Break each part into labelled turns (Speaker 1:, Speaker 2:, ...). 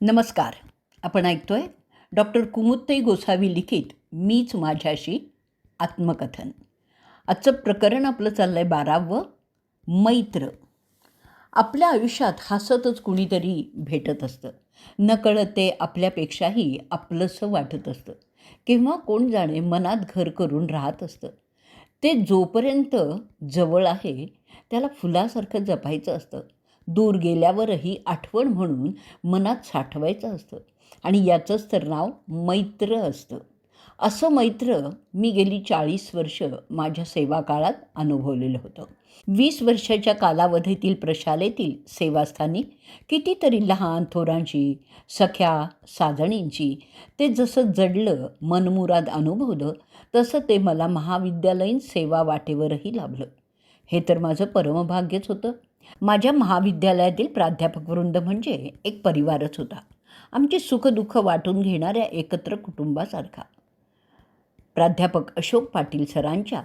Speaker 1: नमस्कार. आपण ऐकतोय डॉक्टर कुमुदताई गोसावी लिखित मीच माझ्याशी आत्मकथन. आजचं प्रकरण आपलं चाललं आहे 12वं, मैत्र. आपल्या आयुष्यात हसतच कुणीतरी भेटत असतं. नकळत ते आपल्यापेक्षाही आपलंसं वाटत असतं किंवा कोण जाणे मनात घर करून राहत असतं. ते जोपर्यंत जवळ आहे त्याला फुलासारखं जपायचं असतं. दूर गेल्यावरही आठवण म्हणून मनात साठवायचं असतं आणि याचंच तर नाव मैत्र असतं. असं मैत्र मी गेली 40 वर्ष माझ्या सेवाकाळात अनुभवलेलं होतं. 20 वर्षाच्या कालावधीतील प्रशालेतील सेवास्थानी कितीतरी लहान थोरांची, सख्या साजणींची ते जसं जडलं, मनमुराद अनुभवलं, तसं ते मला महाविद्यालयीन सेवा वाटेवरही लाभलं. हे तर माझं परमभाग्यच होतं. माझ्या महाविद्यालयातील प्राध्यापकवृंद म्हणजे एक परिवारच होता. आमची सुखदुःख वाटून घेणाऱ्या एकत्र कुटुंबासारखा. प्राध्यापक अशोक पाटील सरांच्या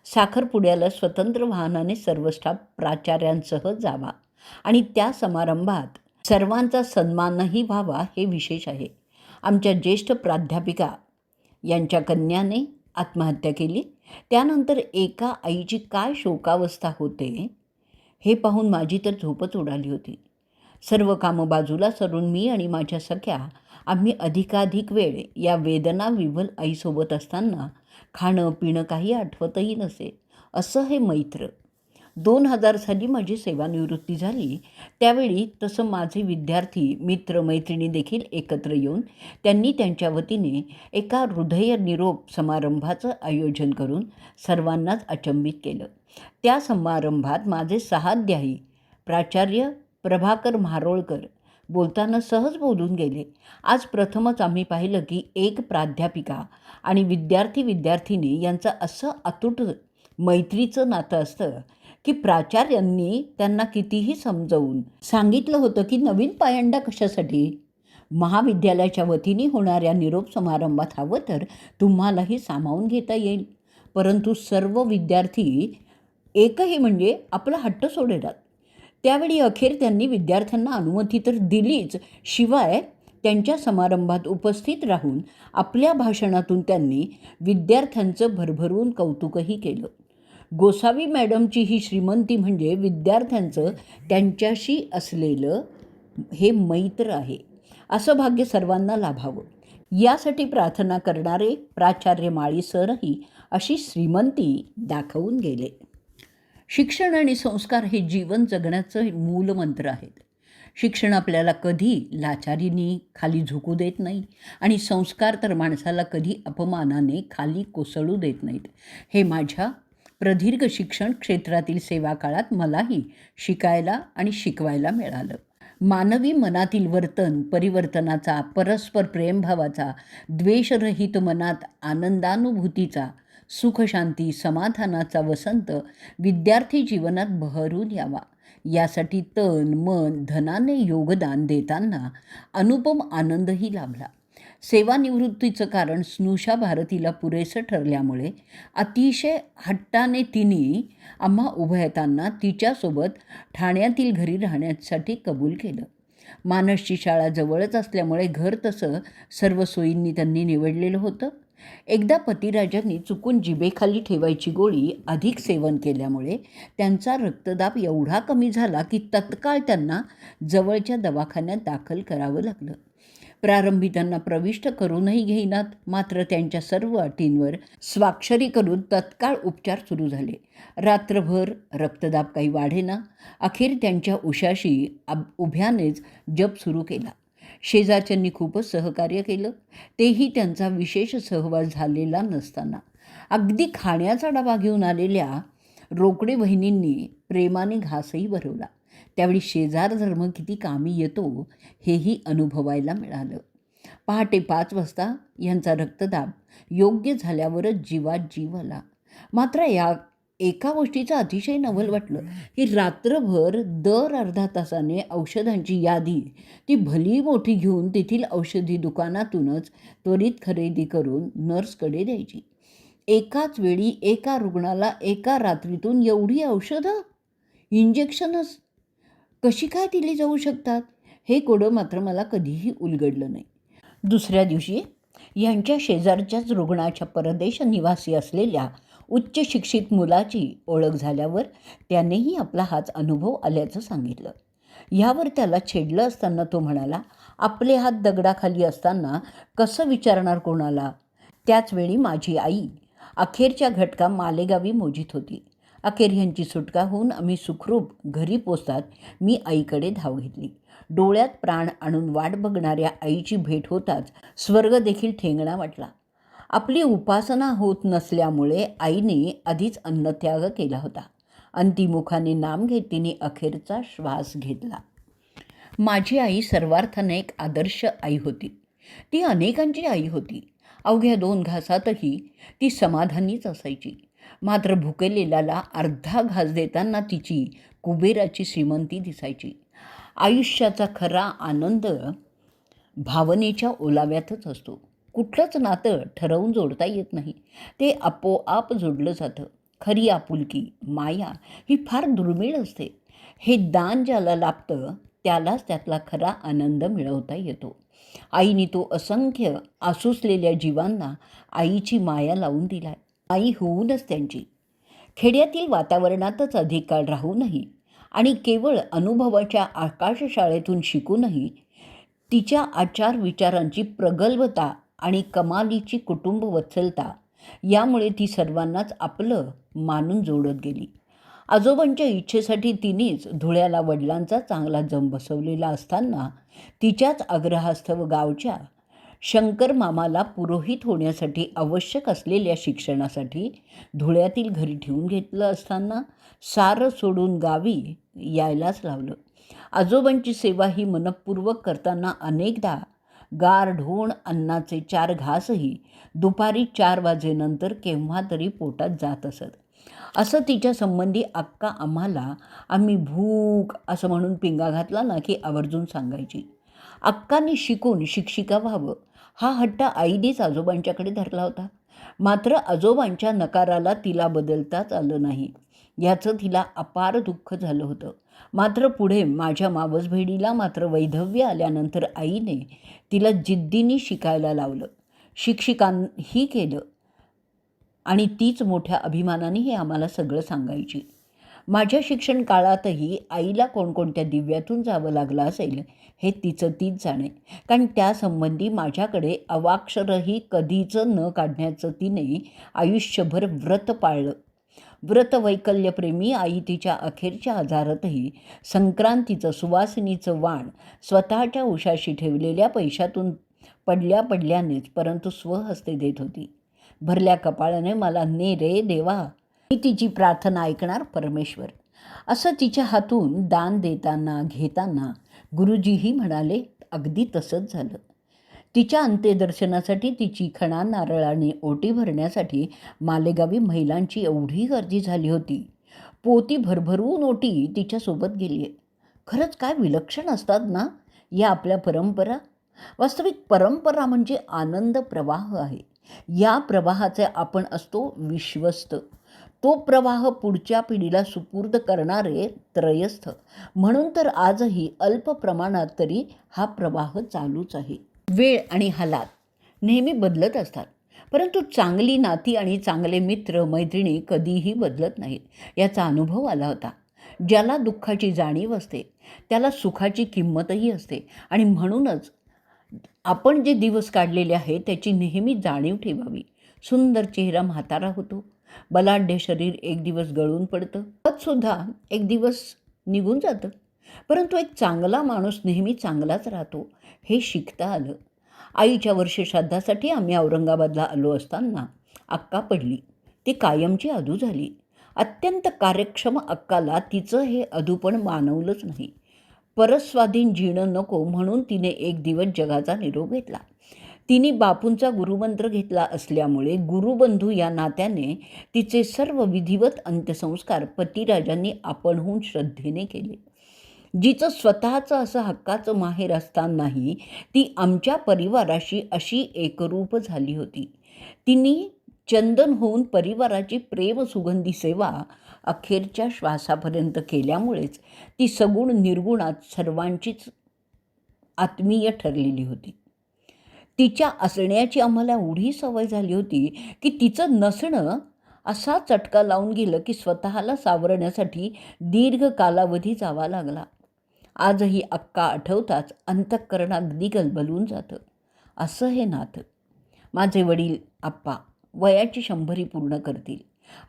Speaker 1: साखरपुड्याला स्वतंत्र वाहनाने सर्व स्टाफ प्राचार्यांसह जावा आणि त्या समारंभात सर्वांचा सन्मानही व्हावा हे विशेष आहे. आमच्या ज्येष्ठ प्राध्यापिका यांच्या कन्याने आत्महत्या केली. त्यानंतर एका आईची काय शोकावस्था होते हे पाहून माझी तर झोपच उडाली होती. सर्व कामं बाजूला सरून मी आणि माझ्या सख्या आम्ही अधिकाधिक वेळ या वेदनाविव्हल आईसोबत असताना खाणं पिणं काही आठवतही नसे. असं हे मैत्र. 2000 साली माझी सेवानिवृत्ती झाली. त्यावेळी तसं माझे विद्यार्थी मित्रमैत्रिणी देखील एकत्र येऊन त्यांनी त्यांच्या वतीने एका हृदय निरोप समारंभाचं आयोजन करून सर्वांनाच अचंबित केलं. त्या समारंभात माझे सहाध्यायी प्राचार्य प्रभाकर म्हारोळकर बोलताना सहज बोलून गेले. आज प्रथमच आम्ही पाहिलं की एक प्राध्यापिका आणि विद्यार्थी यांचं असं अतूट मैत्रीचं नातं असतं की प्राचार्यांनी त्यांना कितीही समजावून सांगितलं होतं की नवीन पायंडा कशासाठी? महाविद्यालयाच्या वतीने होणाऱ्या निरोप समारंभात हवं तर तुम्हालाही सामावून घेता येईल. परंतु सर्व विद्यार्थी एकही म्हणजे आपला हट्ट सोडेनात. त्यावेळी अखेर त्यांनी विद्यार्थ्यांना अनुमती तर दिलीच, शिवाय त्यांच्या समारंभात उपस्थित राहून आपल्या भाषणातून त्यांनी विद्यार्थ्यांचं भरभरून कौतुकही केलं. गोसावी मॅडमची ही श्रीमंती म्हणजे विद्यार्थ्यांचं त्यांच्याशी असलेलं हे मैत्र आहे. असं भाग्य सर्वांना लाभावं यासाठी प्रार्थना करणारे प्राचार्य माळी सरही अशी श्रीमंती दाखवून गेले. शिक्षण आणि संस्कार हे जीवन जगण्याचं मूलमंत्र आहेत. शिक्षण आपल्याला कधी लाचारीने खाली झुकू देत नाही आणि संस्कार तर माणसाला कधी अपमानाने खाली कोसळू देत नाहीत. हे माझ्या प्रदीर्घ शिक्षण क्षेत्रातील सेवा काळात मलाही शिकायला आणि शिकवायला मिळालं. मानवी मनातील वर्तन परिवर्तनाचा, परस्पर प्रेमभावाचा, द्वेषरहित मनात आनंदानुभूतीचा, सुखशांती समाधानाचा वसंत विद्यार्थी जीवनात बहरून यावा यासाठी तन मन धनाने योगदान देताना अनुपम आनंदही लाभला. सेवानिवृत्तीचं कारण स्नुषा भारतीला पुरेसं ठरल्यामुळे अतिशय हट्टाने तिने आम्हा उभयतांना तिच्यासोबत ठाण्यातील घरी राहण्यासाठी कबूल केलं. मानसची शाळा जवळच असल्यामुळे घर तसं सर्व सोयींनी त्यांनी निवडलेलं होतं. एकदा पतिराजांनी चुकून जिभेखाली ठेवायची गोळी अधिक सेवन केल्यामुळे त्यांचा रक्तदाब एवढा कमी झाला की तत्काळ त्यांना जवळच्या दवाखान्यात दाखल करावं लागलं. प्रारंभी त्यांना प्रविष्ट करूनही घेईनात, मात्र त्यांच्या सर्व अटींवर स्वाक्षरी करून तत्काळ उपचार सुरू झाले. रात्रभर रक्तदाब काही वाढेना. अखेर त्यांच्या उशाशी उभ्यानेच जप सुरू केला. शेजारच्यांनी खूपच सहकार्य केलं, तेही त्यांचा विशेष सहवास झालेला नसताना. अगदी खाण्याचा डबा घेऊन आलेल्या रोकडे बहिणींनी प्रेमाने घासही भरवला. त्यावेळी शेजार धर्म किती कामी येतो हेही अनुभवायला मिळालं. पहाटे 5 वाजता यांचा रक्तदाब योग्य झाल्यावरच जीवात जीव आला. मात्र या एका गोष्टीचं अतिशय नवल वाटलं की रात्रभर दर अर्धा तासाने औषधांची यादी ती भली मोठी घेऊन तेथील औषधी दुकानातूनच त्वरित खरेदी करून नर्सकडे द्यायची. एकाच वेळी एका रुग्णाला एका रात्रीतून एवढी औषधं, इंजेक्शनच कशी काय दिली जाऊ शकतात हे कोडं मात्र मला कधीही उलगडलं नाही. दुसऱ्या दिवशी यांच्या शेजारच्याच रुग्णाच्या परदेश निवासी असलेल्या उच्च शिक्षित मुलाची ओळख झाल्यावर त्यानेही आपला हाच अनुभव आल्याचं सांगितलं. ह्यावर त्याला छेडलं असताना तो म्हणाला, आपले हात दगडाखाली असताना कसं विचारणार कोणाला. त्याचवेळी माझी आई अखेरच्या घटका मालेगावी मोजीत होती. अखेर ह्यांची सुटका होऊन आम्ही सुखरूप घरी पोचतात मी आईकडे धाव घेतली. डोळ्यात प्राण आणून वाट बघणाऱ्या आईची भेट होताच स्वर्ग देखील ठेंगणा वाटला. आपली उपासना होत नसल्यामुळे आईने आधीच अन्नत्याग केला होता. अंतिमुखाने नाम घेत तिने अखेरचा श्वास घेतला. माझी आई सर्वार्थाने एक आदर्श आई होती. ती अनेकांची आई होती. अवघ्या 2 घासातही ती समाधानीच असायची. मात्र भुकेलेल्याला अर्धा घास देताना तिची कुबेराची श्रीमंती दिसायची. आयुष्याचा खरा आनंद भावनेच्या ओलाव्यातच असतो. कुठलंच नातं ठरवून जोडता येत नाही, ते आपोआप जोडलं जातं. खरी आपुलकी, माया ही फार दुर्मिळ असते. हे दान ज्याला लाभतं त्यालाच त्यातला खरा आनंद मिळवता येतो. आईने तो असंख्य आसुसलेल्या जीवांना आईची माया लावून दिलाय. आई होऊनच त्यांची खेड्यातील वातावरणातच अधिक काळ राहूनही आणि केवळ अनुभवाच्या आकाशशाळेतून शिकूनही तिच्या आचार विचारांची प्रगल्भता आणि कमालीची कुटुंब वत्सलता यामुळे ती सर्वांनाच आपलं मानून जोडत गेली. आजोबांच्या इच्छेसाठी तिनेच धुळ्याला वडिलांचा चांगला जम बसवलेला असताना तिच्याच आग्रहास्तव गावच्या शंकर मामाला पुरोहित होण्यासाठी आवश्यक असलेल्या शिक्षणासाठी धुळ्यातील घरी ठेवून घेतलं असताना सारं सोडून गावी यायलाच लावलं. आजोबांची सेवा ही मनपूर्वक करताना अनेकदा गारढोण अन्नाचे 4 घासही दुपारी 4 वाजेनंतर केव्हा तरी पोटात जात असत. असं तिच्या संबंधी अक्का आम्हाला आम्ही भूक असं म्हणून पिंगा घातला ना की आवर्जून सांगायची. अक्कांनी शिकून शिक्षिका व्हावं हा हट्ट आईनेच आजोबांच्याकडे धरला होता. मात्र आजोबांच्या नकाराला तिला बदलताच आलं नाही. याचं तिला अपार दुःख झालं होतं. मात्र पुढे माझ्या मावसबहिणीला मात्र वैधव्य आल्यानंतर आईने तिला जिद्दीने शिकायला लावलं. शिक्षिकांही केलं आणि तीच मोठ्या अभिमानाने हे आम्हाला सगळं सांगायची. माझ्या शिक्षण काळातही आईला कोणकोणत्या दिव्यातून जावं लागलं असेल हे तिचं तीच जाणे. कारण त्यासंबंधी माझ्याकडे अवाक्षरही कधीच न काढण्याचं तिने आयुष्यभर व्रत पाळलं. व्रतवैकल्यप्रेमी आई तिच्या अखेरच्या आजारातही संक्रांतीचं सुवासिनीचं वाण स्वतःच्या उशाशी ठेवलेल्या पैशातून पडल्यानेच परंतु स्वहस्ते देत होती. भरल्या कपाळाने मला ने रे देवा, मी तिची प्रार्थना ऐकणार परमेश्वर, असं तिच्या हातून दान देताना घेताना गुरुजीही म्हणाले. अगदी तसंच झालं. तिच्या अंत्यदर्शनासाठी तिची खणा नारळाने ओटी भरण्यासाठी मालेगावी महिलांची एवढी गर्दी झाली होती. पोती भरभरून ओटी तिच्यासोबत गेली आहे. खरंच काय विलक्षण असतात ना या आपल्या परंपरा. वास्तविक परंपरा म्हणजे आनंद प्रवाह आहे. या प्रवाहाचे आपण असतो विश्वस्त. तो प्रवाह पुढच्या पिढीला सुपूर्द करणारे त्रयस्थ. म्हणून तर आजही अल्प प्रमाणात तरी हा प्रवाह चालूच आहे. वेळ आणि हालात नेहमी बदलत असतात, परंतु चांगली नाती आणि चांगले मित्र मैत्रिणी कधीही बदलत नाहीत. याचा अनुभव आला होता. ज्याला दुःखाची जाणीव असते त्याला सुखाची किंमतही असते. आणि म्हणूनच आपण जे दिवस काढलेले आहेत त्याची नेहमी जाणीव ठेवावी. सुंदर चेहरा म्हातारा होतो, बलाढ्य शरीर एक दिवस गळून पडतं, पदसुद्धा एक दिवस निघून जातं, परंतु एक चांगला माणूस नेहमी चांगलाच राहतो हे शिकता आलं. आईच्या वर्षश्राद्धासाठी आम्ही औरंगाबादला आलो असताना अक्का पडली. ती कायमची अधू झाली. अत्यंत कार्यक्षम अक्काला तिचं हे अधूपण मानवलंच नाही. परस्वाधीन जीणं नको म्हणून तिने एक दिवस जगाचा निरोप घेतला. तिने बापूंचा गुरुमंत्र घेतला असल्यामुळे गुरुबंधू या नात्याने तिचे सर्व विधिवत अंत्यसंस्कार पतिराजांनी आपणहून श्रद्धेने केले. जिचं स्वतःचं असं हक्काचं माहेर असतानाही ती आमच्या परिवाराशी अशी एकरूप झाली होती. तिने चंदन होऊन परिवाराची प्रेमसुगंधी सेवा अखेरच्या श्वासापर्यंत केल्यामुळेच ती सगुण निर्गुणात सर्वांचीच आत्मीय ठरलेली होती. तिच्या असण्याची आम्हाला एवढी सवय झाली होती की तिचं नसणं असा चटका लावून गेलं की स्वतःला सावरण्यासाठी दीर्घ कालावधी जावा लागला. आजही अक्का आठवताच अंतःकरण अगदी गलबलून जातं. असं हे नातं. माझे वडील आप्पा वयाची 100 पूर्ण करतील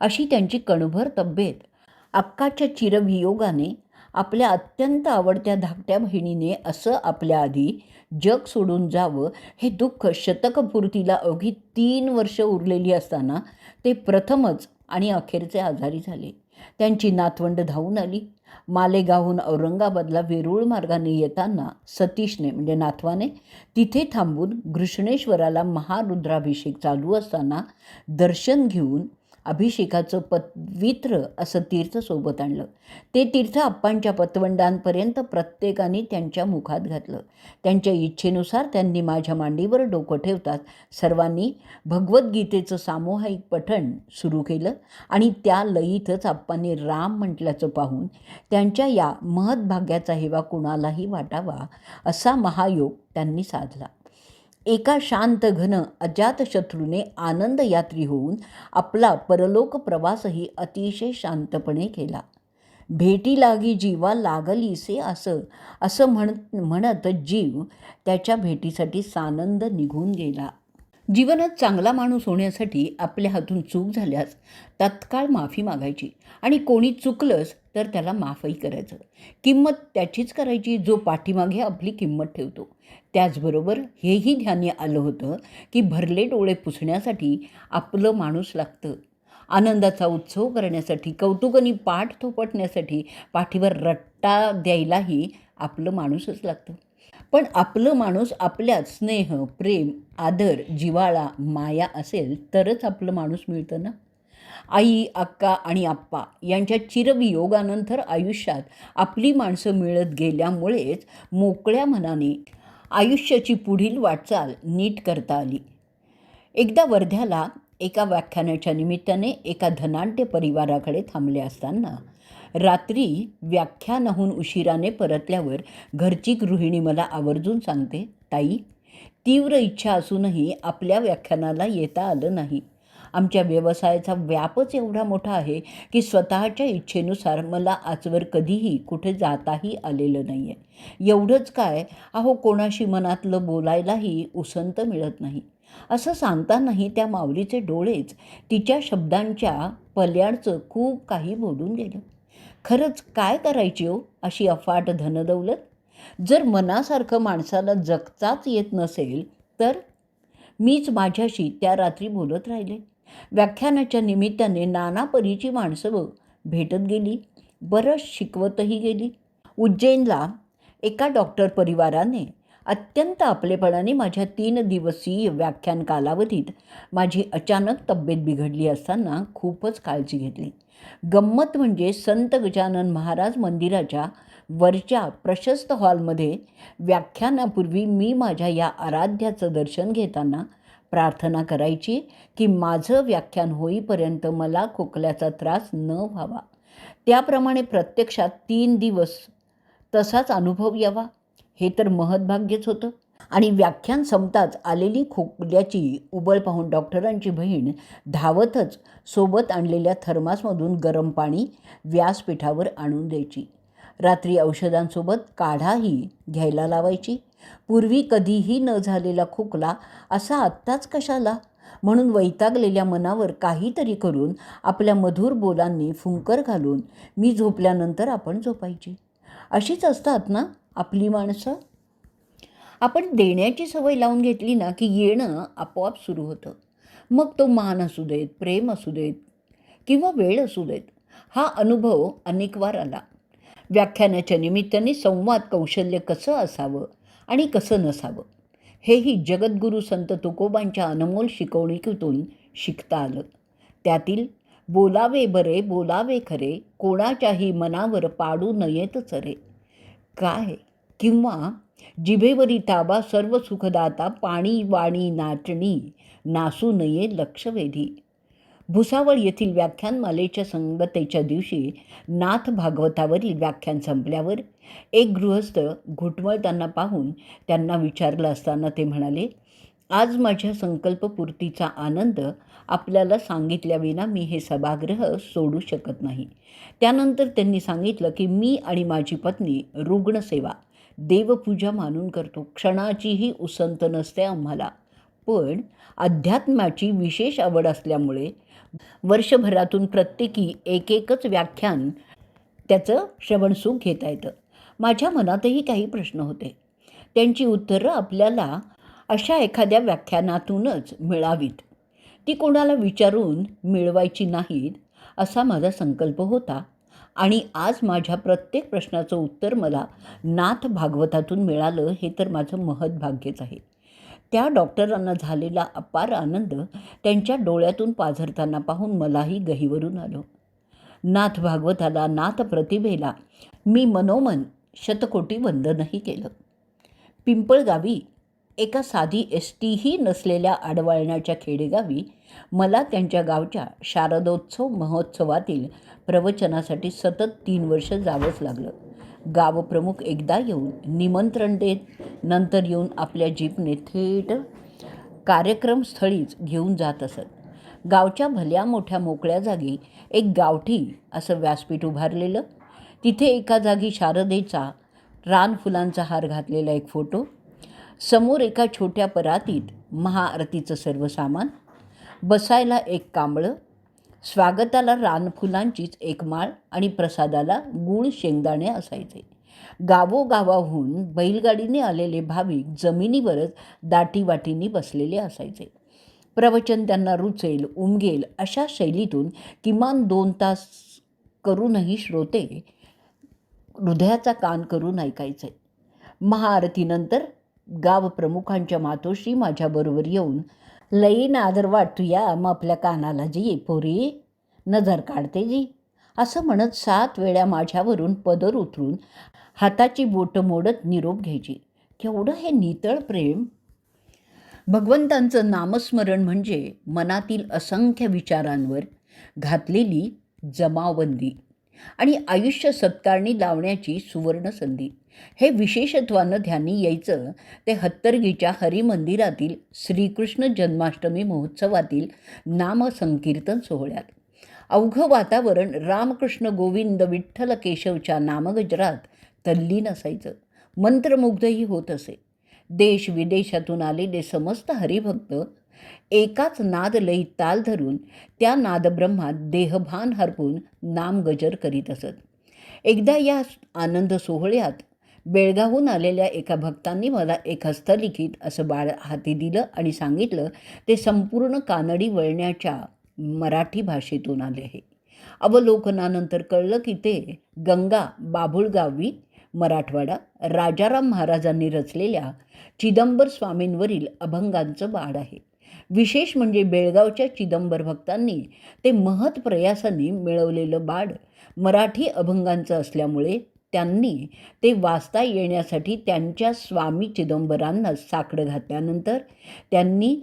Speaker 1: अशी त्यांची कणभर तब्येत. अक्काच्या चिरवियोगाने आपल्या अत्यंत आवडत्या धाकट्या बहिणीने असं आपल्या आधी जग सोडून जावं हे दुःख शतकपूर्तीला अवघी 3 वर्ष उरलेली असताना ते प्रथमच आणि अखेरचे आजारी झाले. त्यांची नातवंड धावून आली. मालेगावहून औरंगाबादला वेरूळ मार्गाने येताना सतीशने म्हणजे नातवाने तिथे थांबून घृष्णेश्वराला महारुद्राभिषेक चालू असताना दर्शन घेऊन अभिषेकाचं पवित्र असं तीर्थ सोबत आणलं. ते तीर्थ आप्पांच्या पतवंडांपर्यंत प्रत्येकाने त्यांच्या मुखात घातलं. त्यांच्या इच्छेनुसार त्यांनी माझ्या मांडीवर डोकं ठेवतात सर्वांनी भगवद्गीतेचं सामूहिक पठण सुरू केलं आणि त्या लयीतच आप्पांनी राम म्हटल्याचं पाहून त्यांच्या या महद्भाग्याचा हेवा कुणालाही वाटावा असा महायोग त्यांनी साधला. एका शांत घन अजातशत्रूने आनंदयात्री होऊन आपला परलोक प्रवासही अतिशय शांतपणे केला. भेटी लागी जीवा लागलीसे असं म्हणत जीव त्याच्या भेटीसाठी सानंद निघून गेला. जीवनात चांगला माणूस होण्यासाठी आपल्या हातून चूक झाल्यास तत्काळ माफी मागायची आणि कोणी चुकलंच तर त्याला माफही करायचं. किंमत त्याचीच करायची जो पाठीमागे आपली किंमत ठेवतो. त्याचबरोबर हेही ध्यानी आलं होतं की भरले डोळे पुसण्यासाठी आपलं माणूस लागतं. आनंदाचा उत्सव करण्यासाठी, कौतुकाने पाठ थोपटण्यासाठी, पाठीवर रट्टा द्यायलाही आपलं माणूसच लागतं. पण आपलं माणूस आपल्यात स्नेह, प्रेम, आदर, जिव्हाळा, माया असेल तरच आपलं माणूस मिळतं ना. आई, अक्का आणि आप्पा यांच्या चिरवियोगानंतर आयुष्यात आपली माणसं मिळत गेल्यामुळेच मोकळ्या मनाने आयुष्याची पुढील वाटचाल नीट करता आली. एकदा वर्ध्याला एका व्याख्यानाच्या निमित्ताने एका धनाढ्य परिवाराकडे थांबले असताना रात्री व्याख्यानाहून उशिराने परतल्यावर घरची गृहिणी मला आवर्जून सांगते, ताई, तीव्र इच्छा असूनही आपल्या व्याख्यानाला येता आलं नाही. आमच्या व्यवसायाचा व्यापच एवढा मोठा आहे की स्वतःच्या इच्छेनुसार मला आजवर कधीही कुठे जाताही आलेलं नाही आहे. एवढंच काय, अहो कोणाशी मनातलं बोलायलाही उसंत मिळत नाही. असं सांगतानाही त्या माऊलीचे डोळेच तिच्या शब्दांच्या पल्याडचं खूप काही बोलून गेलं. खरंच काय करायची हो अशी अफाट धनदौलत? जर मनासारखं माणसाला जगताच येत नसेल तर? मीच माझ्याशी त्या रात्री बोलत राहिले. व्याख्यानाच्या निमित्ताने नाना परीची माणसं भेटत गेली, बरंच शिकवतही गेली. उज्जैनला एका डॉक्टर परिवाराने अत्यंत आपलेपणाने माझ्या 3 दिवसीय व्याख्यान कालावधीत माझी अचानक तब्येत बिघडली असताना खूपच काळजी घेतली. गंमत म्हणजे संत गजानन महाराज मंदिराच्या वरच्या प्रशस्त हॉलमध्ये व्याख्यानापूर्वी मी माझ्या या आराध्याचं दर्शन घेताना प्रार्थना करायची की माझं व्याख्यान होईपर्यंत मला खोकल्याचा त्रास न व्हावा. त्याप्रमाणे प्रत्यक्षात 3 दिवस तसाच अनुभव यावा हे तर महद्भाग्यच होतं. आणि व्याख्यान संपताच आलेली खोकल्याची उबळ पाहून डॉक्टरांची बहीण धावतच सोबत आणलेल्या थर्मासमधून गरम पाणी व्यासपीठावर आणून द्यायची. रात्री औषधांसोबत काढाही घ्यायला लावायची. पूर्वी कधीही न झालेला खोकला असा आत्ताच कशाला म्हणून वैतागलेल्या मनावर काहीतरी करून आपल्या मधुर बोलांनी फुंकर घालून मी झोपल्यानंतर आपण झोपायची. अशीच असतात ना आपली माणसं. आपण देण्याची सवय लावून घेतली ना की येणं आपोआप सुरू होतं. मग तो मान असू देत, प्रेम असू देत किंवा वेळ असू देत. हा अनुभव अनेक वार आला. व्याख्यानाच्या निमित्ताने संवाद कौशल्य कसं असावं आणि कसं नसावं हेही जगद्गुरू संत तुकोबांच्या अनमोल शिकवणीतून शिकता आलं. त्यातील बोलावे बरे बोलावे खरे, कोणाच्याही मनावर पाडू नयेत चरे, काय किंवा जिभेवरी ताबा सर्व सुखदाता, पाणी वाणी नाचणी नासू नये लक्षवेधी. भुसावळ येथील व्याख्यानमालेच्या संगतेच्या दिवशी नाथ भागवतावरील व्याख्यान संपल्यावर एक गृहस्थ घुटमळताना पाहून त्यांना विचारलं असताना ते म्हणाले, आज माझ्या संकल्पपूर्तीचा आनंद आपल्याला सांगितल्याविना मी हे सभागृह सोडू शकत नाही. त्यानंतर त्यांनी सांगितलं की मी आणि माझी पत्नी रुग्णसेवा देवपूजा मानून करतो. क्षणाचीही उसंत नसते आम्हाला. पण अध्यात्माची विशेष आवड असल्यामुळे वर्षभरातून प्रत्येकी एकच व्याख्यान त्याचं श्रवणसुख घेता येतं. माझ्या मनातही काही प्रश्न होते. त्यांची उत्तरं आपल्याला अशा एखाद्या व्याख्यानातूनच मिळावीत. ती कोणाला विचारून मिळवायची नाहीत असा माझा संकल्प होता आणि आज माझ्या प्रत्येक प्रश्नाचं उत्तर मला नाथ भागवतातून मिळालं हे तर माझं महत् भाग्यच आहे. त्या डॉक्टरांना झालेला अपार आनंद त्यांच्या डोळ्यातून पाझरताना पाहून मलाही गहिवरून आलो. नाथ भागवताला, नाथ प्रतिभेला मी मनोमन शतकोटी वंदनही केलं. पिंपळगावी एका साधी टीही नसलेल्या आडवाळण्याच्या खेडेगावी मला त्यांच्या गावच्या शारदोत्सव महोत्सवातील प्रवचनासाठी सतत 3 वर्ष जावंच लागलं. गावप्रमुख एकदा येऊन निमंत्रण देत, नंतर येऊन आपल्या जीपने थेट कार्यक्रमस्थळीच घेऊन जात असत. गावच्या भल्या मोठ्या मोकळ्या जागी एक गावठी असं व्यासपीठ उभारलेलं. तिथे एका जागी शारदेचा रानफुलांचा हार घातलेला एक फोटो, समोर एका छोट्या परातीत महाआरतीचं सर्व सामान, बसायला एक कांबळं, स्वागताला रानफुलांचीच एक माळ आणि प्रसादाला गूळ शेंगदाणे असायचे. गावोगावाहून बैलगाडीने आलेले भाविक जमिनीवरच दाटीवाटीनी बसलेले असायचे. प्रवचन त्यांना रुचेल, उमगेल अशा शैलीतून किमान 2 तास करूनही श्रोते हृदयाचा कान करून ऐकायचे. महाआरतीनंतर गाव प्रमुखांच्या मातोश्री माझ्याबरोबर येऊन, लई नादर वाटतो या मग आपल्या कानाला जी पोरी, नजर काढते जी, असं म्हणत 7 वेळा माझ्यावरून पदर उतरून हाताची बोटं मोडत निरोप घ्यायची. केवढं हे नितळ प्रेम! भगवंतांचं नामस्मरण म्हणजे मनातील असंख्य विचारांवर घातलेली जमावबंदी आणि आयुष्य सत्कारणी लावण्याची सुवर्ण संधी. हे विशेषत्वानं ध्यानी यायचं ते हत्तरगीच्या हरिमंदिरातील श्रीकृष्ण जन्माष्टमी महोत्सवातील नामसंकीर्तन सोहळ्यात. अवघं वातावरण रामकृष्ण गोविंद विठ्ठल केशवच्या नामगजरात तल्लीन असायचं. मंत्रमुग्धही होत असे. देश विदेशातून आलेले समस्त हरिभक्त एकाच नादलयीत ताल धरून त्या नादब्रह्मात देहभान हरपून नामगजर करीत असत. एकदा या आनंद सोहळ्यात बेळगावहून आलेल्या एका भक्तांनी मला एक हस्तलिखित असं बाळ हाती दिलं आणि सांगितलं ते संपूर्ण कानडी वळण्याच्या मराठी भाषेतून आले आहे. अवलोकनानंतर कळलं की ते गंगा बाभुळगावी मराठवाडा राजाराम महाराजांनी रचलेल्या चिदंबर स्वामींवरील अभंगांचं बाळ आहे. विशेष म्हणजे बेळगावच्या चिदंबर भक्तांनी ते महत् प्रयासाने मिळवलेलं बाळ मराठी अभंगांचं असल्यामुळे त्यांनी ते वाचता येण्यासाठी त्यांच्या स्वामी चिदंबरांना साकडं घातल्यानंतर त्यांनी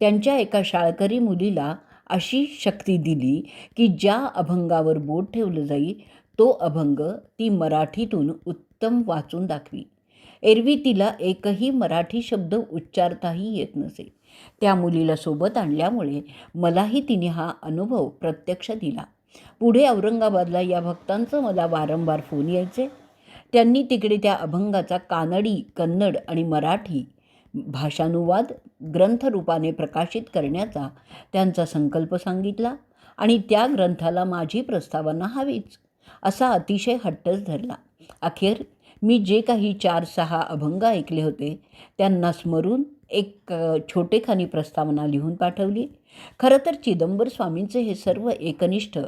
Speaker 1: त्यांच्या एका शाळकरी मुलीला अशी शक्ती दिली की ज्या अभंगावर बोट ठेवलं जाईल तो अभंग ती मराठीतून उत्तम वाचून दाखवी. एरवी तिला एकही मराठी शब्द उच्चारताही येत नसे. त्या मुलीला सोबत आणल्यामुळे मलाही तिने हा अनुभव प्रत्यक्ष दिला. पुढे औरंगाबादला या भक्तांचं मला वारंवार फोन यायचे. त्यांनी तिकडे त्या अभंगाचा कानडी, कन्नड आणि मराठी भाषानुवाद ग्रंथरूपाने प्रकाशित करण्याचा त्यांचा संकल्प सांगितला आणि त्या ग्रंथाला माझी प्रस्तावना हवीच असा अतिशय हट्टच धरला. अखेर मी जे काही 4-6 अभंग ऐकले होते त्यांना स्मरून एक छोटेखानी प्रस्तावना लिहून पाठवली. खरं तर चिदंबर स्वामींचे हे सर्व एकनिष्ठ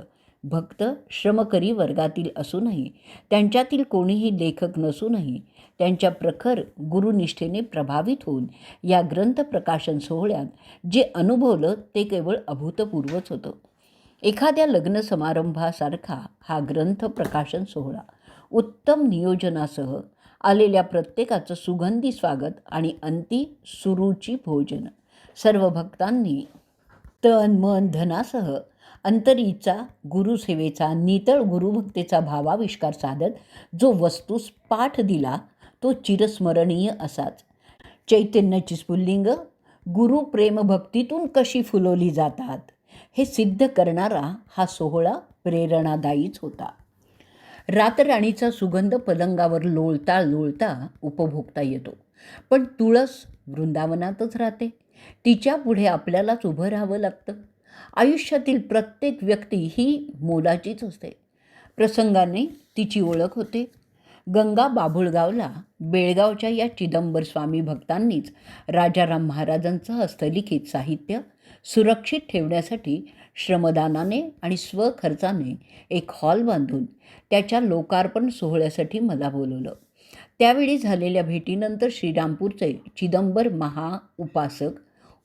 Speaker 1: भक्त श्रमकरी वर्गातील असूनही, त्यांच्यातील कोणीही लेखक नसूनही त्यांच्या प्रखर गुरुनिष्ठेने प्रभावित होऊन या ग्रंथ प्रकाशन सोहळ्यात जे अनुभवलं ते केवळ अभूतपूर्वच होतं. एखाद्या लग्न समारंभासारखा हा ग्रंथ प्रकाशन सोहळा. उत्तम नियोजनासह आलेल्या प्रत्येकाचं सुगंधी स्वागत आणि अंती सुरुची भोजन. सर्व भक्तांनी तन मन धनासह अंतरीचा गुरुसेवेचा नितळ गुरुभक्तेचा भावाविष्कार साधत जो वस्तूस पाठ दिला तो चिरस्मरणीय असाच. चैतन्याची स्फुल्लिंग गुरु प्रेमभक्तीतून कशी फुलवली जातात हे सिद्ध करणारा हा सोहळा प्रेरणादायीच होता. रातराणीचा सुगंध पलंगावर लोळता लोळता उपभोगता येतो, पण तुळस वृंदावनातच राहते. तिच्या पुढे आपल्यालाच उभं राहावं लागतं. आयुष्यातील प्रत्येक व्यक्ती ही मोलाचीच असते. प्रसंगाने तिची ओळख होते. गंगा बाभुळगावला बेळगावच्या या चिदंबर स्वामी भक्तांनीच राजाराम महाराजांचं हस्तलिखित साहित्य सुरक्षित ठेवण्यासाठी श्रमदानाने आणि स्वखर्चाने एक हॉल बांधून त्याच्या लोकार्पण सोहळ्यासाठी मला बोलवलं. त्यावेळी झालेल्या भेटीनंतर श्रीरामपूरचे चिदंबर महाउपासक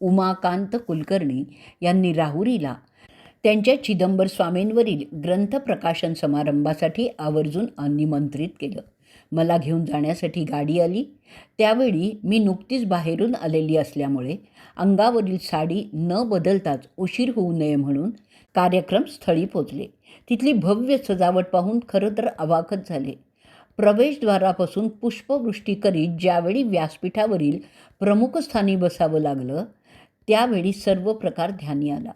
Speaker 1: उमाकांत कुलकर्णी यांनी राहुरीला त्यांच्या चिदंबर स्वामींवरील ग्रंथ प्रकाशन समारंभासाठी आवर्जून निमंत्रित केलं. मला घेऊन जाण्यासाठी गाडी आली. त्यावेळी मी नुकतीच बाहेरून आलेली असल्यामुळे अंगावरील साडी न बदलताच उशीर होऊ नये म्हणून कार्यक्रम स्थळी पोचले. तिथली भव्य सजावट पाहून खरं तर अवाकच झाले. प्रवेशद्वारापासून पुष्पवृष्टी करीत ज्यावेळी व्यासपीठावरील प्रमुख स्थानी बसावं लागलं त्यावेळी सर्व प्रकार ध्यानी आला.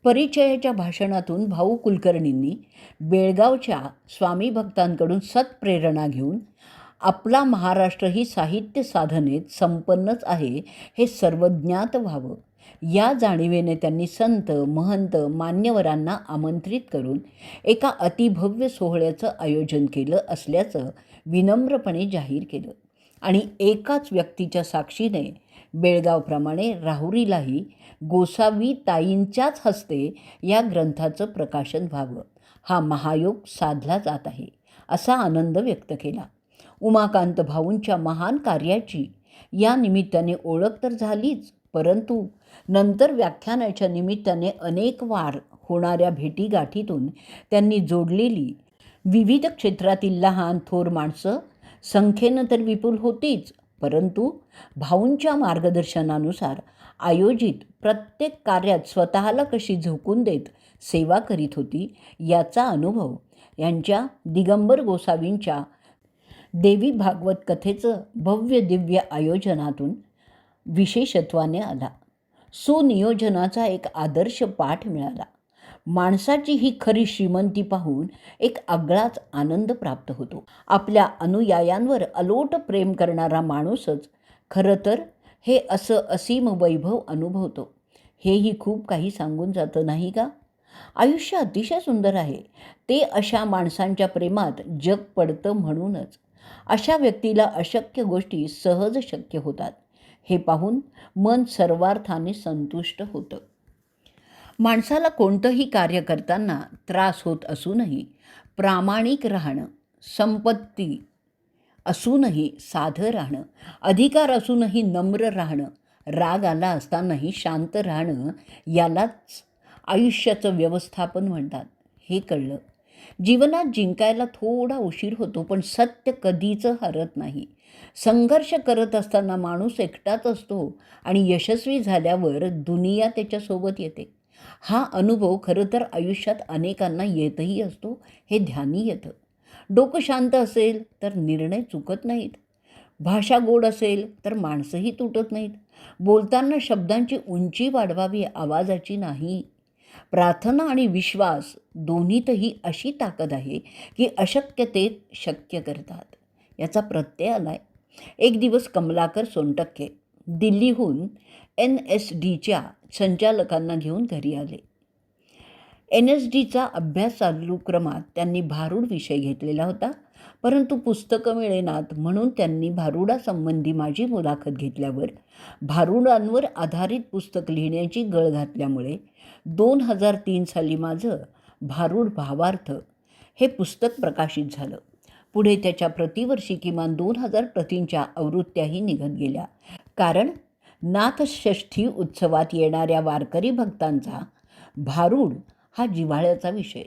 Speaker 1: परिचयाच्या भाषणातून भाऊ कुलकर्णींनी बेळगावच्या स्वामी भक्तांकडून सत्प्रेरणा घेऊन आपला महाराष्ट्र ही साहित्य साधनेत संपन्नच आहे हे सर्वज्ञात व्हावं या जाणीवेने त्यांनी संत महंत मान्यवरांना आमंत्रित करून एका अतिभव्य सोहळ्याचं आयोजन केलं असल्याचं विनम्रपणे जाहीर केलं. आणि एकाच व्यक्तीच्या साक्षीने बेळगावप्रमाणे राहुरीलाही गोसावी ताईंच्याच हस्ते या ग्रंथाचं प्रकाशन व्हावं हा महायोग साधला जात आहे असा आनंद व्यक्त केला. उमाकांत भाऊंच्या महान कार्याची या निमित्ताने ओळख तर झालीच, परंतु नंतर व्याख्यानाच्या निमित्ताने अनेक वार होणाऱ्या भेटीगाठीतून त्यांनी जोडलेली विविध क्षेत्रातील लहान थोर माणसं संख्येनं तर विपुल होतीच, परंतु भाऊंच्या मार्गदर्शनानुसार आयोजित प्रत्येक कार्यात स्वतःला कशी झोकून देत सेवा करीत होती याचा अनुभव यांच्या दिगंबर गोसावींच्या देवी भागवत कथेचं भव्य दिव्य आयोजनातून विशेषत्वाने आला. सुनियोजनाचा एक आदर्श पाठ मिळाला. माणसाची ही खरी श्रीमंती पाहून एक आगळाच आनंद प्राप्त होतो. आपल्या अनुयायांवर अलोट प्रेम करणारा माणूसच खरं तर हे असं असीम वैभव अनुभवतो. हेही खूप काही सांगून जातं नाही का? आयुष्य अतिशय सुंदर आहे ते अशा माणसांच्या प्रेमात जग पडतं म्हणूनच. अशा व्यक्तीला अशक्य गोष्टी सहज शक्य होतात हे पाहून मन सर्वार्थाने संतुष्ट होतं. माणसाला कोणतंही कार्य करताना त्रास होत असूनही प्रामाणिक राहणं, संपत्ती असूनही साधं राहणं, अधिकार असूनही नम्र राहणं, राग आला असतानाही शांत राहणं यालाच आयुष्याचं व्यवस्थापन म्हणतात हे कळलं. जीवनात जिंकायला थोडा उशीर होतो, पण सत्य कधीच हरत नाही. संघर्ष करत असताना माणूस एकटाच असतो आणि यशस्वी झाल्यावर दुनिया त्याच्यासोबत येते. हा अनुभव खरं तर आयुष्यात अनेकांना येतही असतो हे ध्यानी येतं. डोकं शांत असेल तर निर्णय चुकत नाहीत. भाषा गोड असेल तर माणसंही तुटत नाहीत. बोलताना शब्दांची उंची वाढवावी, आवाजाची नाही. प्रार्थना आणि विश्वास दोन्हीतही अशी ताकद आहे की अशक्य ते शक्य करतात याचा प्रत्यय आलाय. एक दिवस कमलाकर सोनटक्के दिल्लीहून NSDच्या संचालकांना घेऊन घरी आले. NSDचा अभ्यास चालूक्रमात त्यांनी भारूड विषय घेतलेला होता, परंतु पुस्तकं मिळेनात म्हणून त्यांनी भारुडासंबंधी माझी मुलाखत घेतल्यावर भारुडांवर आधारित पुस्तक लिहिण्याची गळ घातल्यामुळे 2003 साली माझं भारूड भावार्थ हे पुस्तक प्रकाशित झालं. पुढे त्याच्या प्रतिवर्षी किमान 2000 प्रतींच्या आवृत्त्याही निघत गेल्या. कारण नाथषष्ठी उत्सवात येणाऱ्या वारकरी भक्तांचा भारूड हा जिव्हाळ्याचा विषय.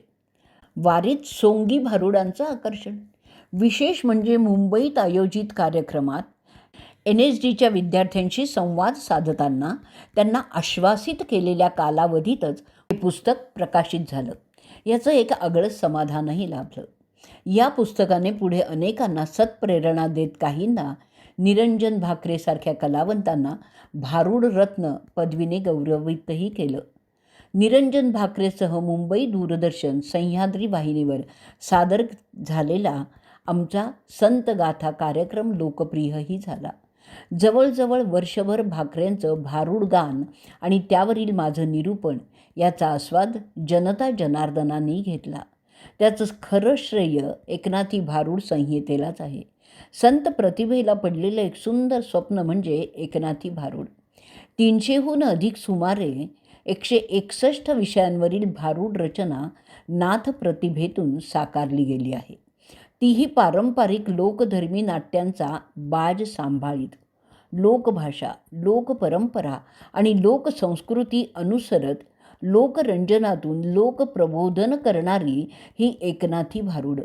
Speaker 1: वारीत सोंगी भारुडांचं आकर्षण. विशेष म्हणजे मुंबईत आयोजित कार्यक्रमात NSDच्या विद्यार्थ्यांशी संवाद साधताना त्यांना आश्वासित केलेल्या कालावधीतच हे पुस्तक प्रकाशित झालं. याचं एक आगळंच समाधानही लाभलं. या पुस्तकाने पुढे अनेकांना सत्प्रेरणा देत काहींना निरंजन भाकरेसारख्या कलावंतांना भारूड रत्न पदवीने गौरवितही केलं. निरंजन भाकरेसह मुंबई दूरदर्शन सह्याद्री वाहिनीवर सादर झालेला आमचा संतगाथा कार्यक्रम लोकप्रियही झाला. जवळजवळ वर्षभर भाकरेंचं भारूड गान आणि त्यावरील माझं निरूपण याचा आस्वाद जनता जनार्दनांनी घेतला. त्याचं खरं श्रेय एकनाथी भारूड संहितेलाच आहे. संत प्रतिभेला पडलेलं एक सुंदर स्वप्न म्हणजे एकनाथी भारूड. 300हून अधिक सुमारे 161 विषयांवरील भारूड रचना नाथ प्रतिभेतून साकारली गेली आहे. तीही पारंपरिक लोकधर्मी नाट्यांचा बाज सांभाळीत, लोकभाषा, लोकपरंपरा आणि लोकसंस्कृती अनुसरत लोकरंजनातून लोकप्रबोधन करणारी ही एकनाथी भारूड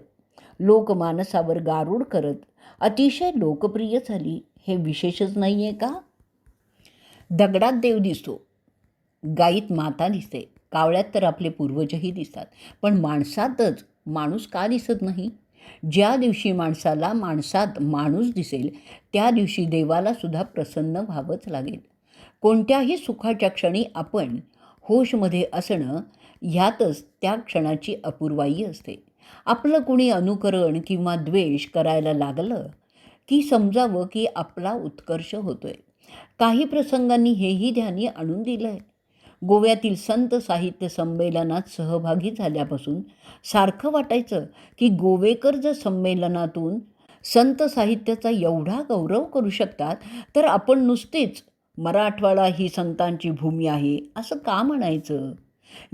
Speaker 1: लोकमानसावर गारूड करत अतिशय लोकप्रिय झाली. हे विशेषच नाही आहे का? दगडात देव दिसतो, गाईत माता दिसते, कावळ्यात तर आपले पूर्वजही दिसतात, पण माणसातच माणूस का दिसत नाही? ज्या दिवशी माणसाला माणसात माणूस दिसेल त्या दिवशी देवाला सुद्धा प्रसन्न व्हावंच लागेल. कोणत्याही सुखाच्या क्षणी आपण होशमध्ये असणं ह्यातच त्या क्षणाची अपूर्वाई असते. आपलं कुणी अनुकरण किंवा द्वेष करायला लागलं की समजावं की आपला उत्कर्ष होतोय. काही प्रसंगांनी हेही ध्यानी आणून दिलं आहे. गोव्यातील संत साहित्य संमेलनात सहभागी झाल्यापासून सारखं वाटायचं की गोवेकर जर संमेलनातून संत साहित्याचा एवढा गौरव करू शकतात तर आपण नुसतेच मराठवाडा ही संतांची भूमी आहे असं का म्हणायचं?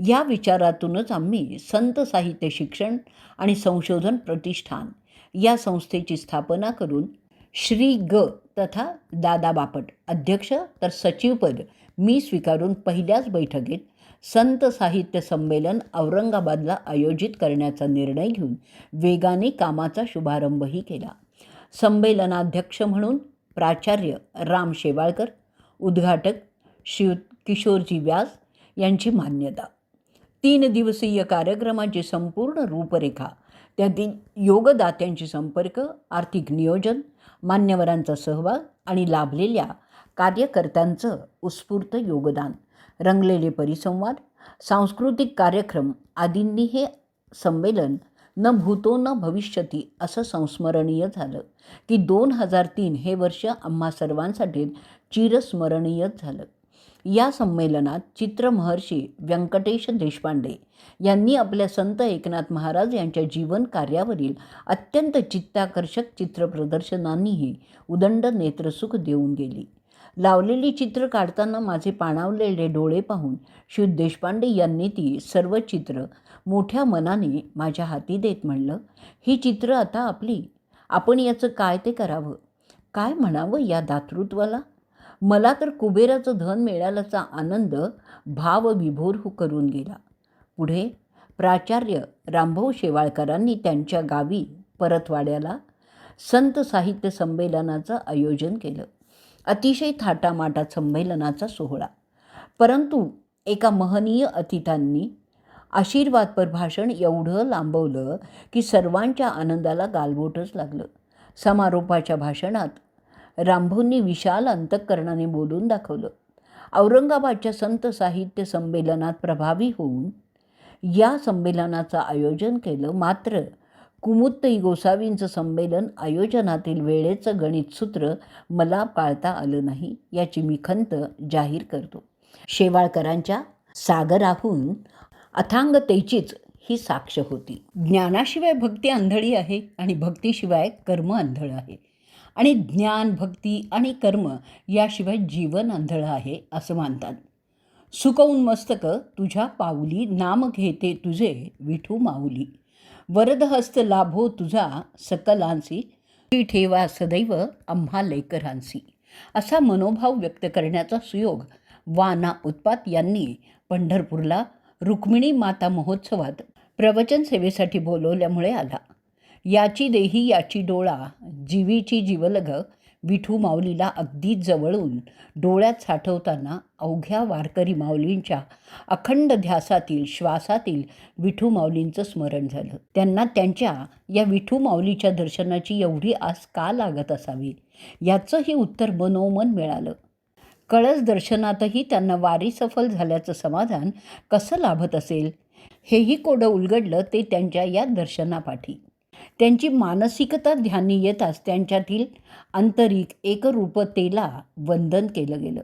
Speaker 1: या विचारातूनच आम्ही संत साहित्य शिक्षण आणि संशोधन प्रतिष्ठान या संस्थेची स्थापना करून श्री ग तथा दादा बापट अध्यक्ष तर सचिवपद मी स्वीकारून पहिल्याच बैठकीत संत साहित्य संमेलन औरंगाबादला आयोजित करण्याचा निर्णय घेऊन वेगाने कामाचा शुभारंभही केला. संमेलनाध्यक्ष म्हणून प्राचार्य राम शेवाळकर, उद्घाटक श्री किशोरजी व्यास यांची मान्यता. 3 दिवसीय कार्यक्रमाची संपूर्ण रूपरेखा, त्यातील योगदात्यांची संपर्क, आर्थिक नियोजन, मान्यवरांचा सहभाग आणि लाभलेल्या कार्यकर्त्यांचं उत्स्फूर्त योगदान, रंगलेले परिसंवाद, सांस्कृतिक कार्यक्रम आदींनी हे संमेलन न भूतो न भविष्यती असं संस्मरणीय झालं की 2003 हे वर्ष आम्हा सर्वांसाठी चिरस्मरणीयच झालं. या संमेलनात चित्रमहर्षी व्यंकटेश देशपांडे यांनी आपल्या संत एकनाथ महाराज यांच्या जीवन कार्यावरील अत्यंत चित्ताकर्षक चित्रप्रदर्शनांनीही उदंड नेत्रसुख देऊन गेली. लावलेली चित्र काढताना माझे पाणावलेले डोळे पाहून श्री देशपांडे यांनी ती सर्व चित्र मोठ्या मनाने माझ्या हाती देत म्हणलं, ही चित्र आता आपली, आपण याचं काय ते करावं. काय म्हणावं या दातृत्वाला? मला तर कुबेराचं धन मिळाल्याचा आनंद भावविभोर करून गेला. पुढे प्राचार्य रामभाऊ शेवाळकरांनी त्यांच्या गावी परतवाड्याला संत साहित्य संमेलनाचं आयोजन केलं. अतिशय थाटामाटात संमेलनाचा सोहळा, परंतु एका महनीय अतिथांनी आशीर्वादपर भाषण एवढं लांबवलं की सर्वांच्या आनंदाला गालबोटच लागलं. समारोपाच्या भाषणात रामभाऊंनी विशाल अंतःकरणाने बोलून दाखवलं. औरंगाबादच्या संत साहित्य संमेलनात प्रभावी होऊन या संमेलनाचं आयोजन केलं. मात्र कुमुत्तई गोसावींचं संमेलन आयोजनातील वेळेचं गणितसूत्र मला पाळता आलं नाही, याची मी खंत जाहीर करतो. शेवाळकरांच्या सागराहून अथांगतेचीच ही साक्ष होती. ज्ञानाशिवाय भक्ती आंधळी आहे आणि भक्तीशिवाय कर्म आंधळं आहे आणि ज्ञान, भक्ती आणि कर्म याशिवाय जीवन आंधळं आहे असं मानतात. सुकवून मस्तक तुझ्या पाऊली, नाम घेते तुझे विठू माऊली. वरदहस्त लाभो तुझा सकलांसी, ठेवा सदैव आम्हा लेकरांसी. असा मनोभाव व्यक्त करण्याचा सुयोग वाना उत्पात यांनी पंढरपूरला रुक्मिणी माता महोत्सवात प्रवचन सेवेसाठी बोलवल्यामुळे आला. याची देही याची डोळा, जीवीची जीवलग, विठू माऊलीला अगदी जवळून डोळ्यात साठवताना अवघ्या वारकरी माऊलींच्या अखंड ध्यासातील श्वासातील विठू माऊलींचं स्मरण झालं. त्यांना त्यांच्या या विठू माऊलीच्या दर्शनाची एवढी आस का लागत असावी याचंही उत्तर मनोमन मिळालं. कळस दर्शनातही त्यांना वारी सफल झाल्याचं समाधान कसं लाभत असेल हेही कोडं उलगडलं ते त्यांच्या या दर्शनापाठी. त्यांची मानसिकता ध्यानी येताच त्यांच्यातील आंतरिक एकरूपतेला वंदन केलं गेलं.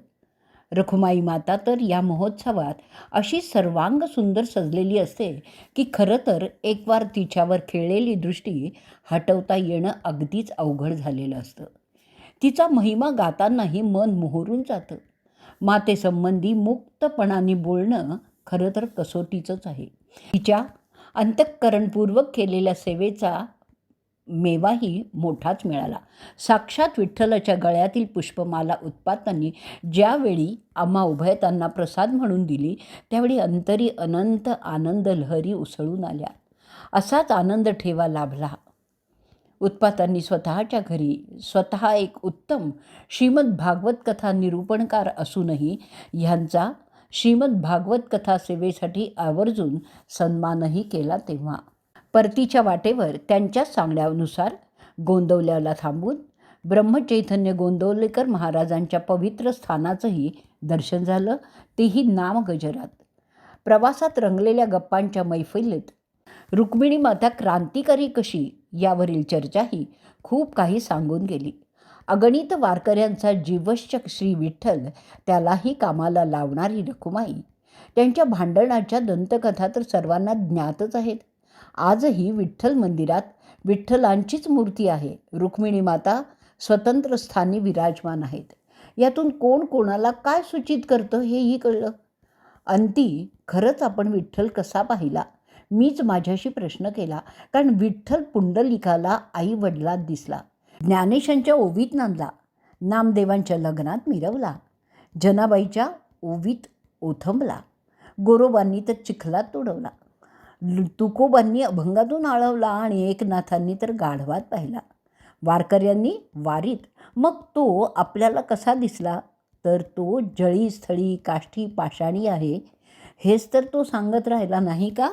Speaker 1: रखुमाई माता तर या महोत्सवात अशी सर्वांग सुंदर सजलेली असते की खरं तर एकवार तिच्यावर खेळलेली दृष्टी हटवता येणं अगदीच अवघड झालेलं असतं. तिचा महिमा गातानाही मन मोहरून जातं. मातेसंबंधी मुक्तपणाने बोलणं खरं तर कसोटीचंच आहे. तिच्या अंतःकरणपूर्वक केलेल्या सेवेचा मेवाही मोठाच मिळाला. साक्षात विठ्ठलाच्या गळ्यातील पुष्पमाला उत्पातांनी ज्यावेळी आम्हा उभयतांना प्रसाद म्हणून दिली त्यावेळी अंतरी अनंत आनंद लहरी उसळून आल्या. असाच आनंद ठेवा लाभला. उत्पातांनी स्वतःच्या घरी स्वतः एक उत्तम श्रीमद भागवत कथा निरूपणकार असूनही ह्यांचा श्रीमद भागवत कथा सेवेसाठी आवर्जून सन्मानही केला. तेव्हा परतीच्या वाटेवर त्यांच्याच सांगण्यानुसार गोंदवल्याला थांबून ब्रह्मचैतन्य गोंदवलेकर महाराजांच्या पवित्र स्थानाचंही दर्शन झालं, तेही नामगजरात. प्रवासात रंगलेल्या गप्पांच्या मैफिलीत रुक्मिणी माता क्रांतिकारी कशी यावरील चर्चाही खूप काही सांगून गेली. अगणित वारकऱ्यांचा जीवश्चक श्री विठ्ठल, त्यालाही कामाला लावणारी रखुमाई, त्यांच्या भांडणाच्या दंतकथा तर सर्वांना ज्ञातच आहेत. आजही विठ्ठल मंदिरात विठ्ठलांचीच मूर्ती आहे. रुक्मिणी माता स्वतंत्र स्थानी विराजमान आहेत. यातून कोण कोणाला काय सूचित करतं हेही कळलं. अंती खरंच आपण विठ्ठल कसा पाहिला? मीच माझ्याशी प्रश्न केला. कारण विठ्ठल पुंडलिकाला आई वडिलात दिसला, ज्ञानेशांच्या ओवीत नांदला, नामदेवांच्या लग्नात मिरवला, जनाबाईच्या ओवीत ओथंबला, गोरोबांनी तर चिखलात तुडवला, तुकोबांनी अभंगातून आळवला आणि एकनाथांनी तर गाढवात पाहिला, वारकऱ्यांनी वारीत. मग तो आपल्याला कसा दिसला? तर तो जळी स्थळी काष्ठी पाषाणी आहे हेच तर तो सांगत राहिला नाही का?